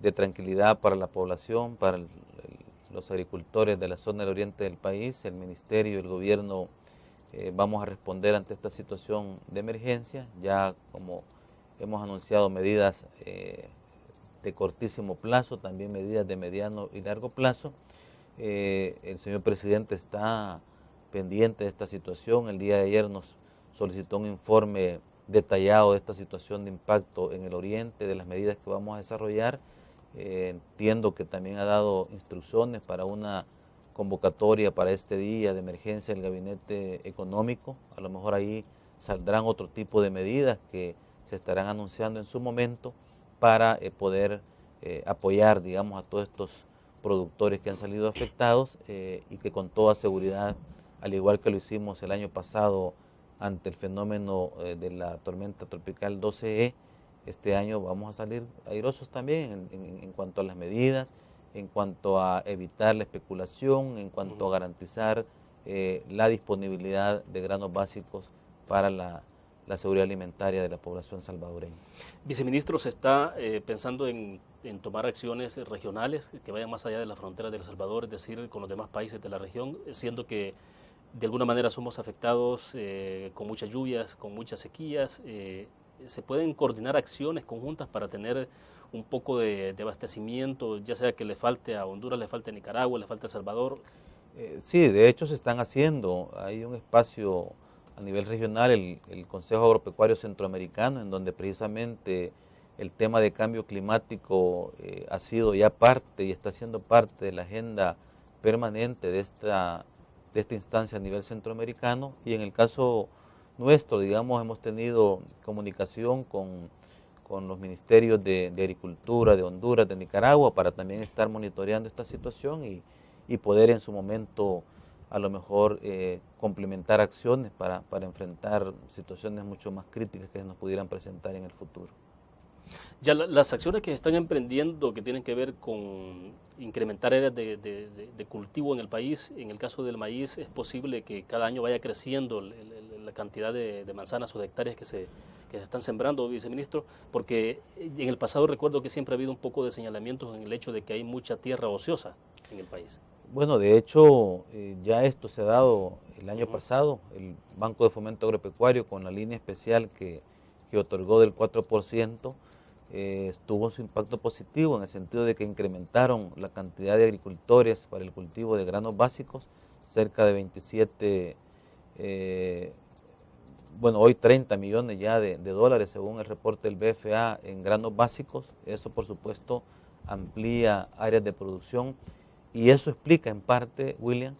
de tranquilidad para la población, para los agricultores de la zona del oriente del país. El ministerio y el gobierno vamos a responder ante esta situación de emergencia. Ya como hemos anunciado medidas de cortísimo plazo, también medidas de mediano y largo plazo. El señor presidente está pendiente de esta situación. El día de ayer nos solicitó un informe detallado de esta situación de impacto en el oriente, de las medidas que vamos a desarrollar. Entiendo que también ha dado instrucciones para una convocatoria para este día de emergencia del gabinete económico. A lo mejor ahí saldrán otro tipo de medidas que se estarán anunciando en su momento para poder apoyar, digamos, a todos estos productores que han salido afectados y que con toda seguridad, al igual que lo hicimos el año pasado ante el fenómeno de la tormenta tropical 12E, este año vamos a salir airosos también en cuanto a las medidas, en cuanto a evitar la especulación, en cuanto a garantizar la disponibilidad de granos básicos para la seguridad alimentaria de la población salvadoreña. Viceministro, ¿se está pensando en tomar acciones regionales que vayan más allá de la frontera de El Salvador, es decir, con los demás países de la región, siendo que de alguna manera somos afectados con muchas lluvias, con muchas sequías? ¿Se pueden coordinar acciones conjuntas para tener un poco de abastecimiento, ya sea que le falte a Honduras, le falte a Nicaragua, le falte a El Salvador? Sí, de hecho se están haciendo. Hay un espacio a nivel regional, el Consejo Agropecuario Centroamericano, en donde precisamente el tema de cambio climático ha sido ya parte y está siendo parte de la agenda permanente de esta instancia a nivel centroamericano. Y en el caso nuestro, digamos, hemos tenido comunicación con los ministerios de Agricultura de Honduras, de Nicaragua, para también estar monitoreando esta situación y poder en su momento a lo mejor complementar acciones para enfrentar situaciones mucho más críticas que nos pudieran presentar en el futuro. Ya las acciones que se están emprendiendo que tienen que ver con incrementar áreas de cultivo en el país, en el caso del maíz, ¿es posible que cada año vaya creciendo la cantidad de manzanas o de hectáreas que se están sembrando, viceministro? Porque en el pasado recuerdo que siempre ha habido un poco de señalamientos en el hecho de que hay mucha tierra ociosa en el país. Bueno, de hecho, ya esto se ha dado el año pasado. El Banco de Fomento Agropecuario, con la línea especial que otorgó del 4%, tuvo su impacto positivo en el sentido de que incrementaron la cantidad de agricultores para el cultivo de granos básicos, cerca de 27, hoy 30 millones ya de dólares según el reporte del BFA en granos básicos. Eso por supuesto amplía áreas de producción y eso explica en parte, William,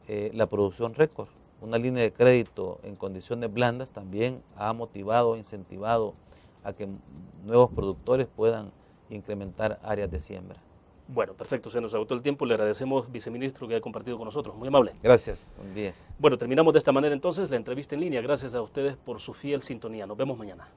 la producción récord. Una línea de crédito en condiciones blandas también ha motivado, incentivado a que nuevos productores puedan incrementar áreas de siembra. Bueno, perfecto, se nos agotó el tiempo. Le agradecemos, viceministro, que haya compartido con nosotros. Muy amable. Gracias, buen día. Bueno, terminamos de esta manera entonces la entrevista en línea. Gracias a ustedes por su fiel sintonía. Nos vemos mañana.